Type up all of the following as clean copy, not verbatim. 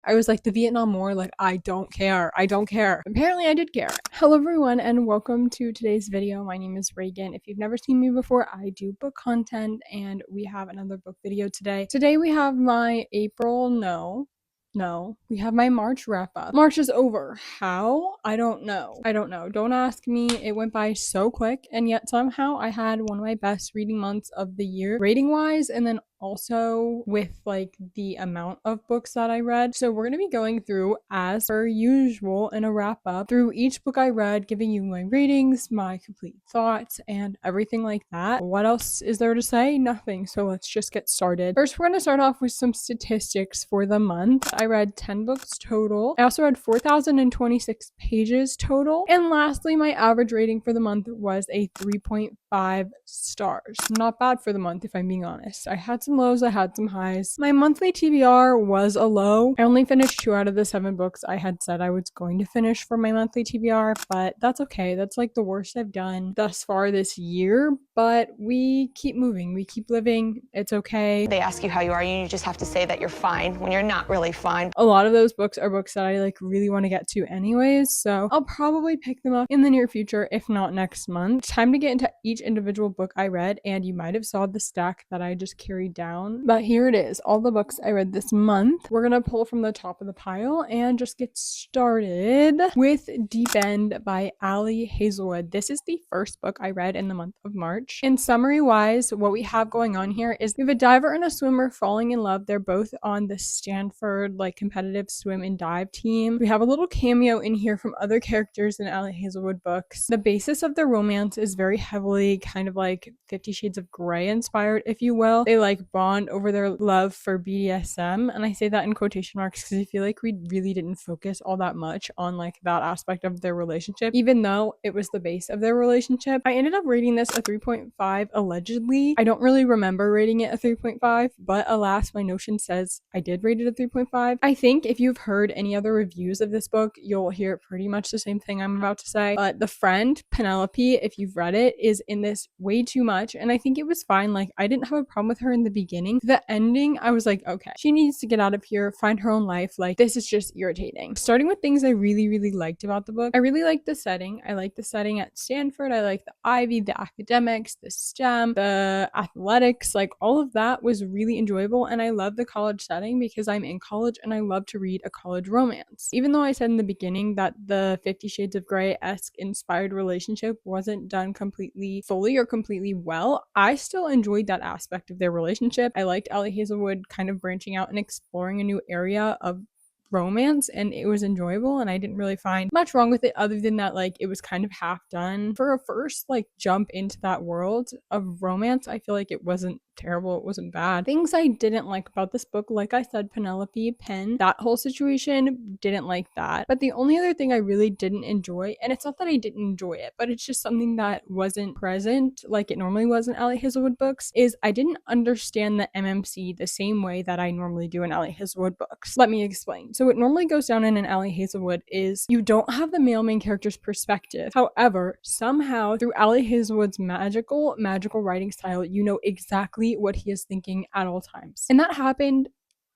I was like, the Vietnam War, like, I don't care. I don't care. Apparently, I did care. Hello, everyone, and welcome to today's video. My name is Reagan. If you've never seen me before, I do book content, and we have another book video today. Today, we have my we have my March wrap up. March is over. How? I don't know. Don't ask me. It went by so quick, and yet somehow I had one of my best reading months of the year, rating wise, and then also with like the amount of books that I read. So we're going to be going through as per usual in a wrap up through each book I read, giving you my ratings, my complete thoughts, and everything like that. What else is there to say? Nothing. So let's just get started. First, we're going to start off with some statistics for the month. I read 10 books total. I also read 4,026 pages total. And lastly, my average rating for the month was a 3.5 stars. Not bad for the month, if I'm being honest. I had some lows, I had some highs. My monthly TBR was a low. I only finished 2 out of the 7 books I had said I was going to finish for my monthly TBR, but that's okay. That's like the worst I've done thus far this year, but we keep moving. We keep living. It's okay. They ask you how you are, and you just have to say that you're fine when you're not really fine. A lot of those books are books that I like really want to get to anyways, so I'll probably pick them up in the near future, if not next month. Time to get into each individual book I read, and you might have saw the stack that I just carried down, but here it is, all the books I read this month. We're gonna pull from the top of the pile and just get started with Deep End by Ali Hazelwood. This is the first book I read in the month of March. And summary wise, what we have going on here is we have a diver and a swimmer falling in love. They're both on the Stanford like competitive swim and dive team. We have a little cameo in here from other characters in Ali Hazelwood books. The basis of their romance is very heavily kind of like 50 Shades of Grey inspired, if you will. They like bond over their love for BDSM, and I say that in quotation marks because I feel like we really didn't focus all that much on like that aspect of their relationship, even though it was the base of their relationship. I ended up rating this a 3.5 allegedly. I don't really remember rating it a 3.5, but alas, my Notion says I did rate it a 3.5. I think if you've heard any other reviews of this book, you'll hear pretty much the same thing I'm about to say. But the friend, Penelope, if you've read it, is in this way too much, and I think it was fine. Like, I didn't have a problem with her in the beginning. The ending, I was like, okay, she needs to get out of here, find her own life. Like, this is just irritating. Starting with things I really liked about the book. I really liked the setting. I liked the setting at Stanford. I liked the Ivy, the academics, the STEM, the athletics, like all of that was really enjoyable. And I love the college setting because I'm in college and I love to read a college romance. Even though I said in the beginning that the 50 Shades of Grey-esque inspired relationship wasn't done completely fully or completely well, I still enjoyed that aspect of their relationship. I liked Ali Hazelwood kind of branching out and exploring a new area of romance, and it was enjoyable, and I didn't really find much wrong with it other than that like it was kind of half done. For a first like jump into that world of romance, I feel like it wasn't terrible, it wasn't bad. Things I didn't like about this book, like I said, Penelope, Penn, that whole situation, didn't like that. But the only other thing I really didn't enjoy, and it's not that I didn't enjoy it, but it's just something that wasn't present like it normally was in Ali Hazelwood books, is I didn't understand the MMC the same way that I normally do in Ali Hazelwood books. Let me explain. So what normally goes down in an Ali Hazelwood is you don't have the male main character's perspective. However, somehow through Ali Hazelwood's magical writing style, you know exactly what he is thinking at all times. And that happened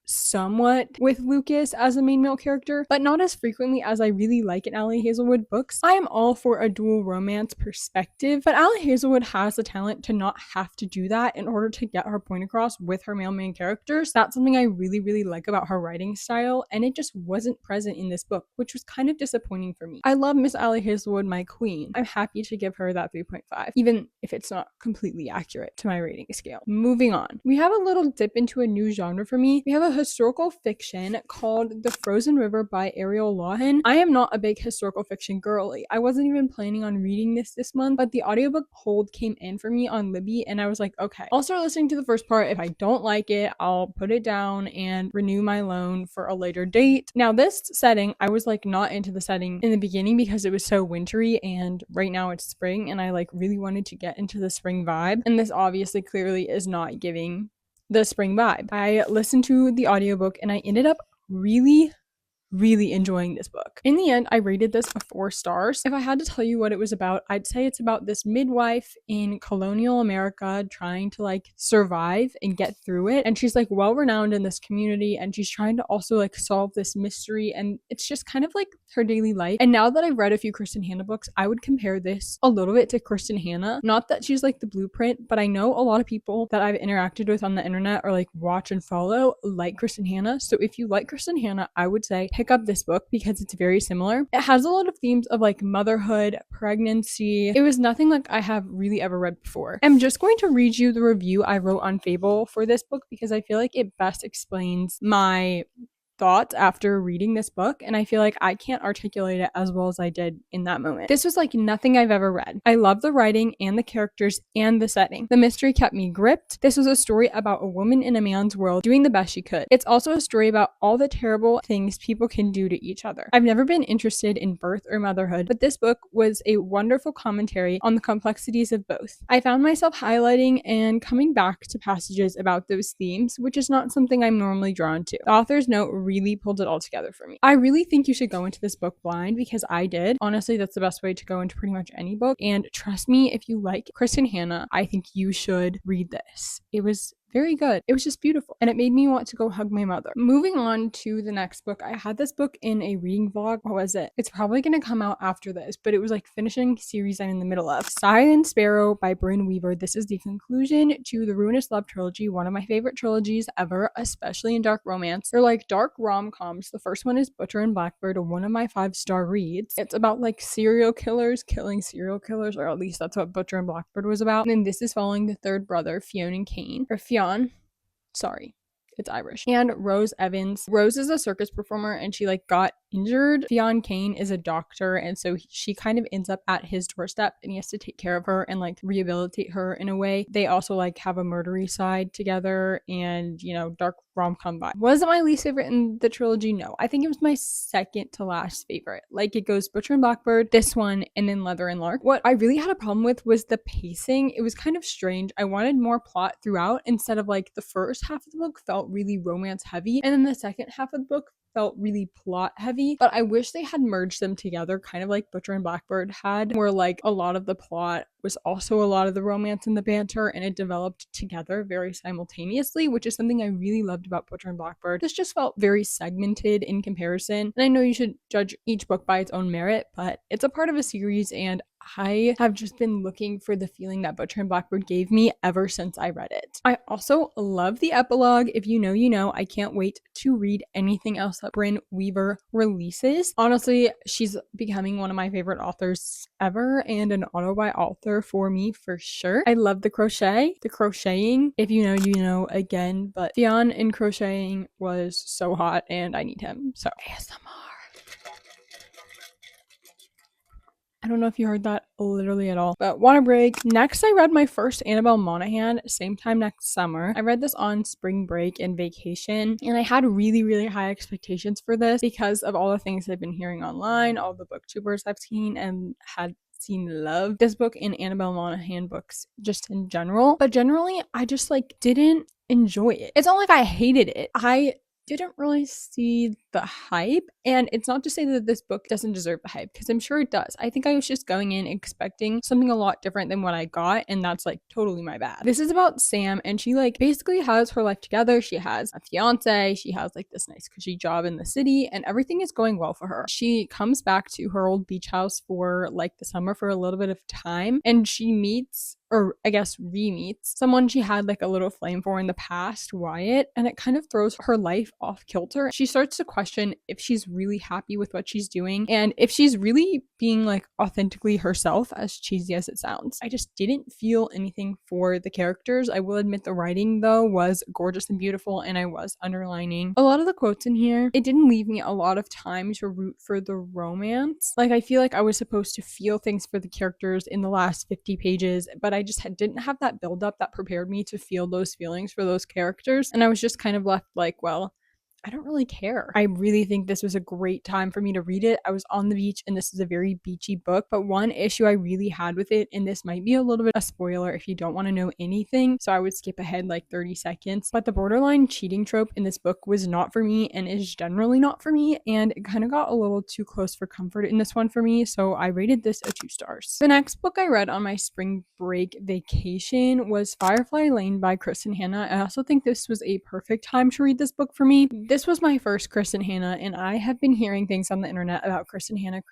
somewhat with Lucas as a main male character, but not as frequently as I really like in Ali Hazelwood books. I am all for a dual romance perspective, but Ali Hazelwood has the talent to not have to do that in order to get her point across with her male main characters. That's something I really like about her writing style, and it just wasn't present in this book, which was kind of disappointing for me. I love Miss Ali Hazelwood, my queen. I'm happy to give her that 3.5, even if it's not completely accurate to my rating scale. Moving on. We have a little dip into a new genre for me. We have a historical fiction called The Frozen River by Ariel Lawhon. I am not a big historical fiction girly. I wasn't even planning on reading this month, but the audiobook hold came in for me on Libby, and I was like, okay, I'll start listening to the first part. If I don't like it, I'll put it down and renew my loan for a later date. Now, this setting, I was like not into the setting in the beginning because it was so wintry, and right now it's spring, and I like really wanted to get into the spring vibe, and this obviously clearly is not giving the spring vibe. I listened to the audiobook and I ended up really really enjoying this book. In the end, I rated this a 4 stars. If I had to tell you what it was about, I'd say it's about this midwife in colonial America trying to like survive and get through it. And she's like well renowned in this community, and she's trying to also like solve this mystery, and it's just kind of like her daily life. And now that I've read a few Kristen Hanna books, I would compare this a little bit to Kristen Hanna. Not that she's like the blueprint, but I know a lot of people that I've interacted with on the internet or like watch and follow like Kristen Hanna. So if you like Kristen Hanna, I would say pick up this book because it's very similar. It has a lot of themes of like motherhood, pregnancy. It was nothing like I have really ever read before. I'm just going to read you the review I wrote on Fable for this book because I feel like it best explains my thoughts after reading this book, and I feel like I can't articulate it as well as I did in that moment. This was like nothing I've ever read. I love the writing and the characters and the setting. The mystery kept me gripped. This was a story about a woman in a man's world doing the best she could. It's also a story about all the terrible things people can do to each other. I've never been interested in birth or motherhood, but this book was a wonderful commentary on the complexities of both. I found myself highlighting and coming back to passages about those themes, which is not something I'm normally drawn to. The author's note really pulled it all together for me. I really think you should go into this book blind because I did. Honestly, that's the best way to go into pretty much any book. And trust me, if you like Kristen Hanna, I think you should read this. It was very good. It was just beautiful, and it made me want to go hug my mother. Moving on to the next book, I had this book in a reading vlog. What was it? It's probably going to come out after this, but it was like finishing series I'm in the middle of. Silent Sparrow by Brynne Weaver. This is the conclusion to the Ruinous Love trilogy, one of my favorite trilogies ever, especially in dark romance. They're like dark rom-coms. The first one is Butcher and Blackbird, one of my 5-star reads. It's about like serial killers killing serial killers, or at least that's what Butcher and Blackbird was about. And then this is following the third brother, Fionn. Sorry, it's Irish. And Rose Evans. Rose is a circus performer, and she like got injured. Fionn Kane is a doctor, and so she kind of ends up at his doorstep, and he has to take care of her and like rehabilitate her in a way. They also like have a murdery side together, and you know, dark rom-com vibe. Was it my least favorite in the trilogy? No. I think it was my second to last favorite. Like it goes Butcher and Blackbird, this one, and then Leather and Lark. What I really had a problem with was the pacing. It was kind of strange. I wanted more plot throughout instead of like the first half of the book felt really romance heavy, and then the second half of the book felt really plot heavy, but I wish they had merged them together, kind of like Butcher and Blackbird had, where like a lot of the plot was also a lot of the romance and the banter, and it developed together very simultaneously, which is something I really loved about Butcher and Blackbird. This just felt very segmented in comparison, and I know you should judge each book by its own merit, but it's a part of a series, and I have just been looking for the feeling that Butcher and Blackbird gave me ever since I read it. I also love the epilogue. If you know, you know. I can't wait to read anything else that Brynne Weaver releases. Honestly, she's becoming one of my favorite authors ever, and an auto-buy author for me for sure. I love the crocheting. If you know, you know again, but Fionn in crocheting was so hot, and I need him. So ASMR. I don't know if you heard that literally at all, but want a break. Next, I read my first Annabelle Monaghan, same time next summer. I read this on spring break and vacation, and I had really, really high expectations for this because of all the things I've been hearing online, all the booktubers I've seen and had love this book and Annabelle Monaghan books just in general. But generally, I just like didn't enjoy it. It's not like I hated it. I didn't really see the hype, and it's not to say that this book doesn't deserve the hype, because I'm sure it does. I think I was just going in expecting something a lot different than what I got, and that's like totally my bad. This is about Sam, and she like basically has her life together. She has a fiance, she has like this nice cushy job in the city, and everything is going well for her. She comes back to her old beach house for like the summer for a little bit of time, and she meets, or I guess re-meets, someone she had like a little flame for in the past, Wyatt, and it kind of throws her life off kilter. She starts to question if she's really happy with what she's doing and if she's really being like authentically herself, as cheesy as it sounds. I just didn't feel anything for the characters. I will admit the writing though was gorgeous and beautiful, and I was underlining a lot of the quotes in here. It didn't leave me a lot of time to root for the romance. Like I feel like I was supposed to feel things for the characters in the last 50 pages, but I just didn't have that build up that prepared me to feel those feelings for those characters, and I was just kind of left like, well, I don't really care. I really think this was a great time for me to read it. I was on the beach and this is a very beachy book, but one issue I really had with it, and this might be a little bit a spoiler if you don't want to know anything, so I would skip ahead like 30 seconds, but the borderline cheating trope in this book was not for me and is generally not for me, and it kind of got a little too close for comfort in this one for me, so I rated this a 2 stars. The next book I read on my spring break vacation was Firefly Lane by Kristen Hanna. I also think this was a perfect time to read this book for me. This was my first Kristen Hanna, and I have been hearing things on the internet about Kristen Hanna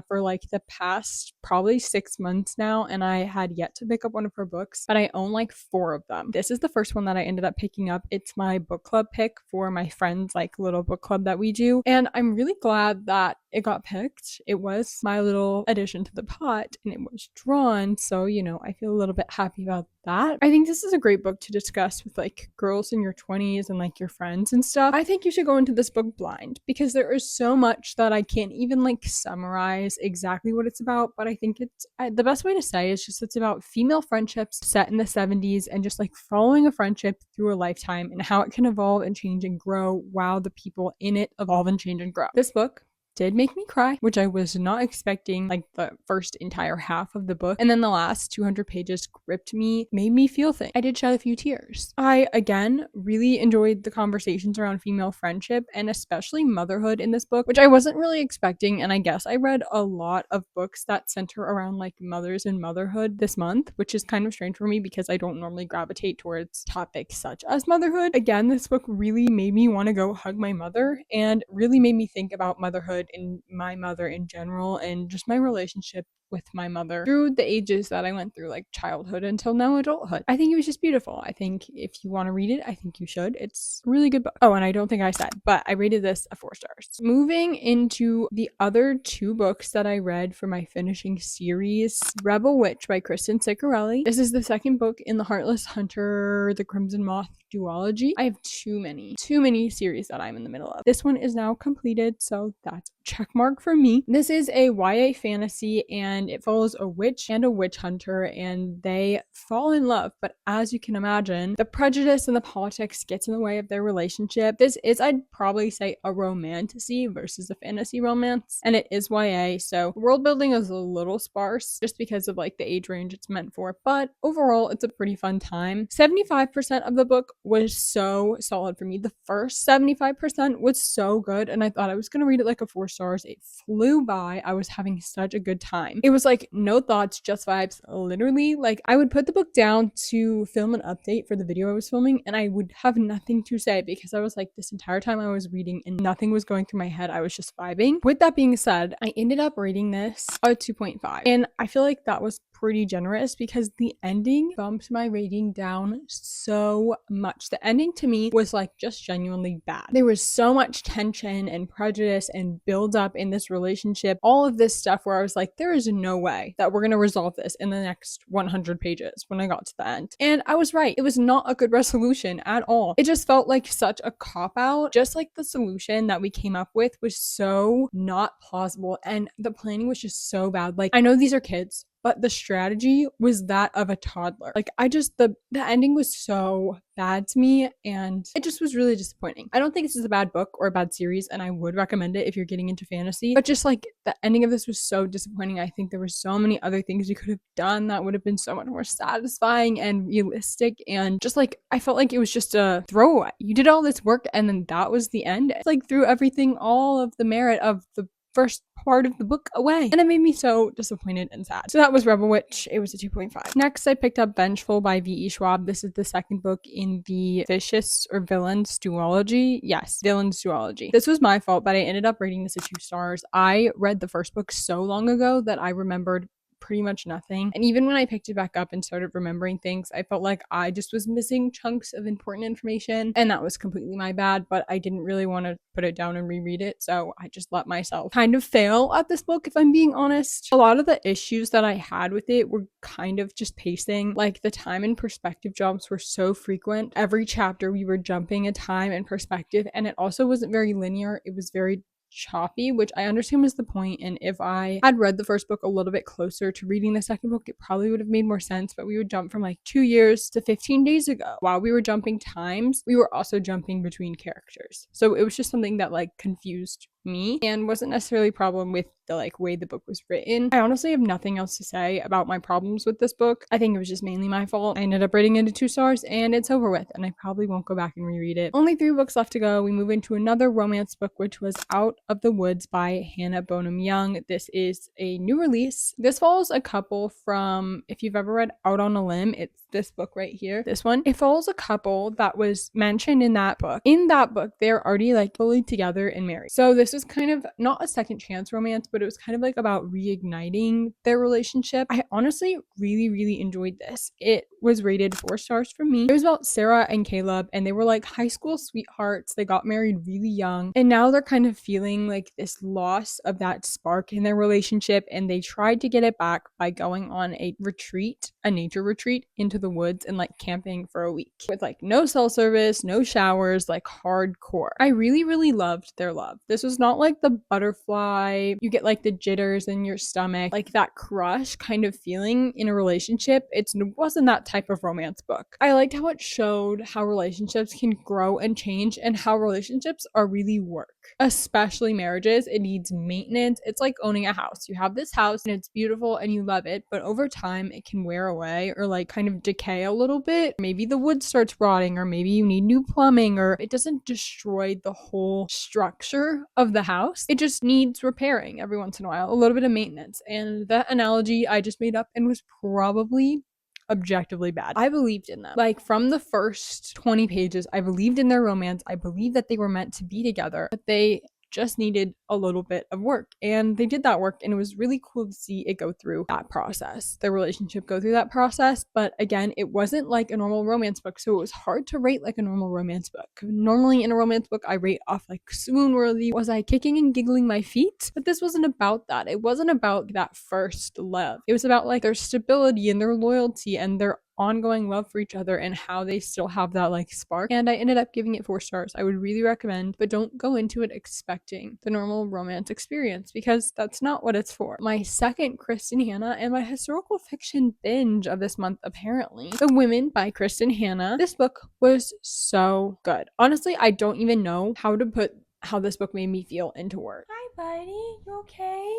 for like the past probably 6 months now, and I had yet to pick up one of her books, but I own like 4 of them. This is the first one that I ended up picking up. It's my book club pick for my friends' like little book club that we do, and I'm really glad that it got picked. It was my little addition to the pot, and it was drawn, so you know, I feel a little bit happy about that. I think this is a great book to discuss with like girls in your 20s and like your friends and stuff. I think you should go into this book blind because there is so much that I can't even like summarize exactly what it's about, but I think it's the best way to say is just it's about female friendships set in the 70s and just like following a friendship through a lifetime and how it can evolve and change and grow while the people in it evolve and change and grow. This book did make me cry, which I was not expecting like the first entire half of the book. And then the last 200 pages gripped me, made me feel things. I did shed a few tears. I, again, really enjoyed the conversations around female friendship and especially motherhood in this book, which I wasn't really expecting. And I guess I read a lot of books that center around like mothers and motherhood this month, which is kind of strange for me because I don't normally gravitate towards topics such as motherhood. Again, this book really made me want to go hug my mother and really made me think about motherhood and my mother in general and just my relationship with my mother through the ages that I went through, like childhood until now adulthood. I think it was just beautiful. I think if you want to read it, I think you should. It's a really good book. Oh, and I don't think I said, but I rated this a 4 stars. Moving into the other 2 books that I read for my finishing series, Rebel Witch by Kristen Ciccarelli. This is the second book in the Heartless Hunter, the Crimson Moth duology. I have too many series that I'm in the middle of. This one is now completed, so that's a check mark for me. This is a YA fantasy and it follows a witch and a witch hunter and they fall in love, but as you can imagine, the prejudice and the politics gets in the way of their relationship. This is, I'd probably say, a romantasy versus a fantasy romance, and it is YA, so world building is a little sparse just because of like the age range it's meant for, but overall it's a pretty fun time. 75% of the book was so solid for me. The first 75% was so good, and I thought I was gonna read it like a 4 stars. It flew by. I was having such a good time. It was like no thoughts, just vibes. Literally, like I would put the book down to film an update for the video I was filming, and I would have nothing to say because I was like, this entire time I was reading and nothing was going through my head. I was just vibing. With that being said, I ended up rating this a 2.5, and I feel like that was pretty generous because the ending bumped my rating down so much. The ending to me was like just genuinely bad. There was so much tension and prejudice and build up in this relationship, all of this stuff where I was like, there is no way that we're gonna resolve this in the next 100 pages when I got to the end. And I was right. It was not a good resolution at all. It just felt like such a cop-out. Just like the solution that we came up with was so not plausible and the planning was just so bad. Like, I know these are kids, but the strategy was that of a toddler. Like the ending was so bad to me and it just was really disappointing. I don't think this is a bad book or a bad series and I would recommend it if you're getting into fantasy, but just like the ending of this was so disappointing. I think there were so many other things you could have done that would have been so much more satisfying and realistic, and just like I felt like it was just a throwaway. You did all this work and then that was the end. It's like threw everything, all of the merit of the first part of the book away, and it made me so disappointed and sad. So that was Rebel Witch. It was a 2.5. Next, I picked up Vengeful by V.E. Schwab. This is the second book in the Vicious or Villains duology. Yes, Villains duology. This was my fault, but I ended up rating this a 2 stars. I read the first book so long ago that I remembered pretty much nothing. And even when I picked it back up and started remembering things, I felt like I just was missing chunks of important information, and that was completely my bad, but I didn't really want to put it down and reread it, so I just let myself kind of fail at this book, if I'm being honest. A lot of the issues that I had with it were kind of just pacing. Like the time and perspective jumps were so frequent. Every chapter we were jumping a time and perspective, and it also wasn't very linear. It was very choppy, which I understand was the point. And if I had read the first book a little bit closer to reading the second book, it probably would have made more sense. But we would jump from like 2 years to 15 days ago. While we were jumping times, we were also jumping between characters. So it was just something that like confused me and wasn't necessarily a problem with the like way the book was written. I honestly have nothing else to say about my problems with this book. I think it was just mainly my fault. I ended up rating it 2 stars and it's over with, and I probably won't go back and reread it. Only 3 books left to go. We move into another romance book, which was Out of the Woods by Hannah Bonham Young. This is a new release. This follows a couple from, if you've ever read Out on a Limb, it's this book right here. This one, it follows a couple that was mentioned in that book. In that book, they're already like fully together and married. So this was kind of not a second chance romance, but it was kind of like about reigniting their relationship. I honestly really enjoyed this. It was rated 4 stars from me. It was about Sarah and Caleb, and they were like high school sweethearts. They got married really young, and now they're kind of feeling like this loss of that spark in their relationship, and they tried to get it back by going on a retreat, a nature retreat into the woods and like camping for a week with like no cell service, no showers, like hardcore. I really loved their love. This was not like the butterfly, you get like the jitters in your stomach, like that crush kind of feeling in a relationship. It wasn't that type of romance book. I liked how it showed how relationships can grow and change and how relationships are really work, especially marriages. It needs maintenance. It's like owning a house. You have this house and it's beautiful and you love it, but over time it can wear away or like kind of decay a little bit. Maybe the wood starts rotting, or maybe you need new plumbing, or it doesn't destroy the whole structure of the house. It just needs repairing every once in a while, a little bit of maintenance. And that analogy I just made up and was probably objectively bad. I believed in them. Like from the first 20 pages, I believed in their romance. I believed that they were meant to be together, but they just needed a little bit of work, and they did that work, and it was really cool to see it go through that process, their relationship go through that process. But again, it wasn't like a normal romance book, so it was hard to rate like a normal romance book. Normally in a romance book, I rate off like swoon worthy, was I kicking and giggling my feet? But this wasn't about that. It wasn't about that first love. It was about like their stability and their loyalty and their ongoing love for each other and how they still have that like spark. And I ended up giving it 4 stars. I would really recommend, but don't go into it expecting the normal romance experience, because that's not what it's for. My second Kristen Hanna and my historical fiction binge of this month, apparently, The Women by Kristen Hanna. This book was so good. Honestly, I don't even know how to put how this book made me feel into words. Hi buddy, you okay?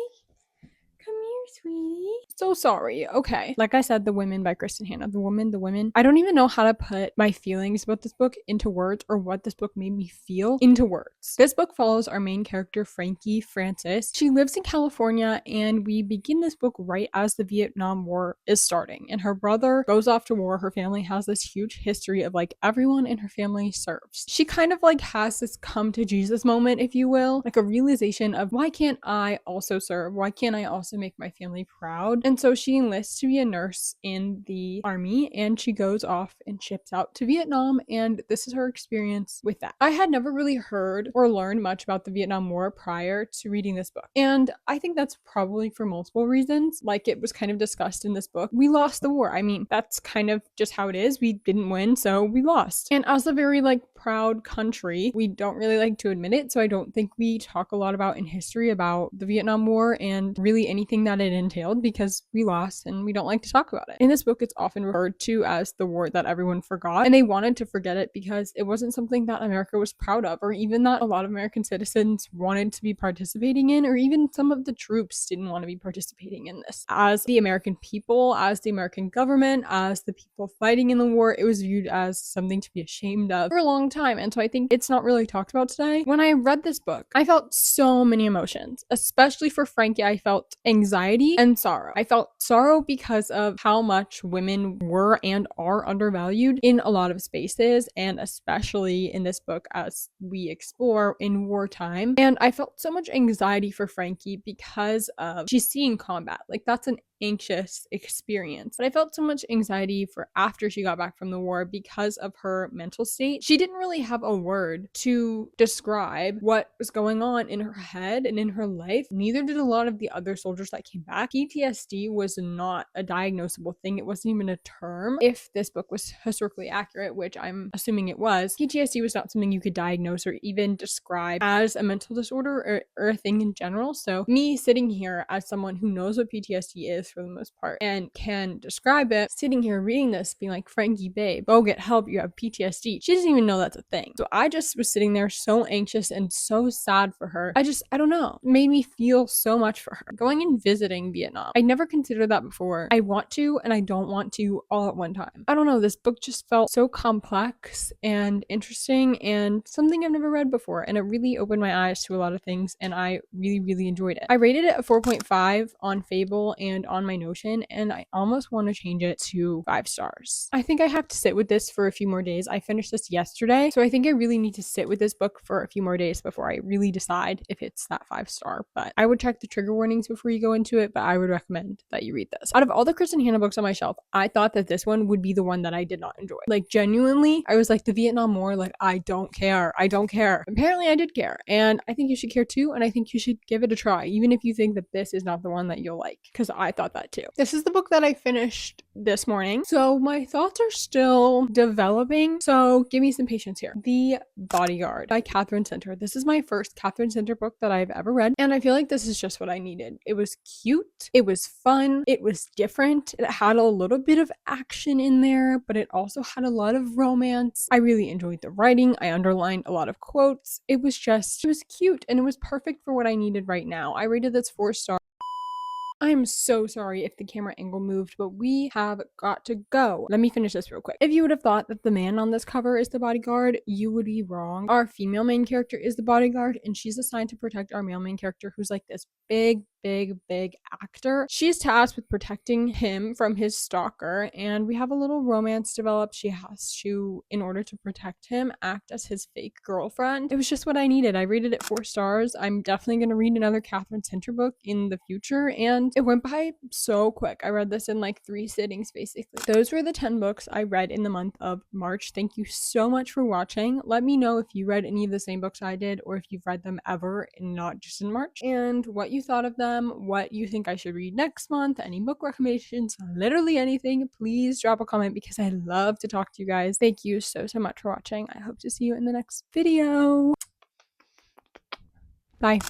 Come here, sweetie. So sorry. Okay. Like I said, The Women by Kristen Hanna. The Women. I don't even know how to put my feelings about this book into words, or what this book made me feel into words. This book follows our main character, Frankie Francis. She lives in California, and we begin this book right as the Vietnam War is starting, and her brother goes off to war. Her family has this huge history of like everyone in her family serves. She kind of like has this come to Jesus moment, if you will, like a realization of, why can't I also serve? Why can't I also make my family proud? And so she enlists to be a nurse in the army, and she goes off and ships out to Vietnam, and this is her experience with that. I had never really heard or learned much about the Vietnam War prior to reading this book, and I think that's probably for multiple reasons. Like it was kind of discussed in this book, we lost the war. I mean, that's kind of just how it is. We didn't win, so we lost. And as a very like proud country, we don't really like to admit it, so I don't think we talk a lot about in history about the Vietnam War and really anything that it entailed, because we lost and we don't like to talk about it. In this book, it's often referred to as the war that everyone forgot, and they wanted to forget it because it wasn't something that America was proud of, or even that a lot of American citizens wanted to be participating in, or even some of the troops didn't want to be participating in this. As the American people, as the American government, as the people fighting in the war, it was viewed as something to be ashamed of for a long time. And so I think it's not really talked about today. When I read this book, I felt so many emotions, especially for Frankie. I felt anxiety and sorrow. I felt sorrow because of how much women were and are undervalued in a lot of spaces, and especially in this book as we explore in wartime. And I felt so much anxiety for Frankie because of she's seeing combat. Like that's an anxious experience. But I felt so much anxiety for after she got back from the war because of her mental state. She didn't really have a word to describe what was going on in her head and in her life. Neither did a lot of the other soldiers that came back. PTSD was not a diagnosable thing. It wasn't even a term. If this book was historically accurate, which I'm assuming it was, PTSD was not something you could diagnose or even describe as a mental disorder or a thing in general. So me sitting here as someone who knows what PTSD is for the most part and can describe it, sitting here reading this being like, Frankie babe, go get help, you have PTSD. She doesn't even know that's a thing. So I just was sitting there so anxious and so sad for her. I don't know, it made me feel so much for her. Going and visiting Vietnam, I never considered that before. I want to and I don't want to all at one time. I don't know, this book just felt so complex and interesting and something I've never read before, and it really opened my eyes to a lot of things, and I really enjoyed it. I rated it a 4.5 on Fable and on my Notion, and I almost want to change it to 5 stars. I think I have to sit with this for a few more days. I finished this yesterday, so I think I really need to sit with this book for a few more days before I really decide if it's that 5 star. But I would check the trigger warnings before you go into it, but I would recommend that you read this. Out of all the Kristen Hanna books on my shelf, I thought that this one would be the one that I did not enjoy. Like, genuinely, I was like, the Vietnam War, like, I don't care. Apparently I did care, and I think you should care too, and I think you should give it a try, even if you think that this is not the one that you'll like, because I thought that too. This is the book that I finished this morning, so my thoughts are still developing, so give me some patience here. The Bodyguard by Catherine Center. This is my first Catherine Center book that I've ever read, and I feel like this is just what I needed. It was cute, it was fun, it was different, it had a little bit of action in there, but it also had a lot of romance. I really enjoyed the writing. I underlined a lot of quotes. It was cute, and it was perfect for what I needed right now. I rated this 4 stars. I'm so sorry if the camera angle moved, but we have got to go. Let me finish this real quick. If you would have thought that the man on this cover is the bodyguard, you would be wrong. Our female main character is the bodyguard, and she's assigned to protect our male main character, who's like this big actor. She's tasked with protecting him from his stalker, and we have a little romance develop. She has to, in order to protect him, act as his fake girlfriend. It was just what I needed. I rated it 4 stars. I'm definitely going to read another Catherine Center book in the future, and it went by so quick. I read this in like 3 sittings basically. Those were the 10 books I read in the month of March. Thank you so much for watching. Let me know if you read any of the same books I did, or if you've read them ever and not just in March, and what you thought of them, what you think I should read next month, any book recommendations, literally anything. Please drop a comment because I love to talk to you guys. Thank you so much for watching. I hope to see you in the next video. Bye.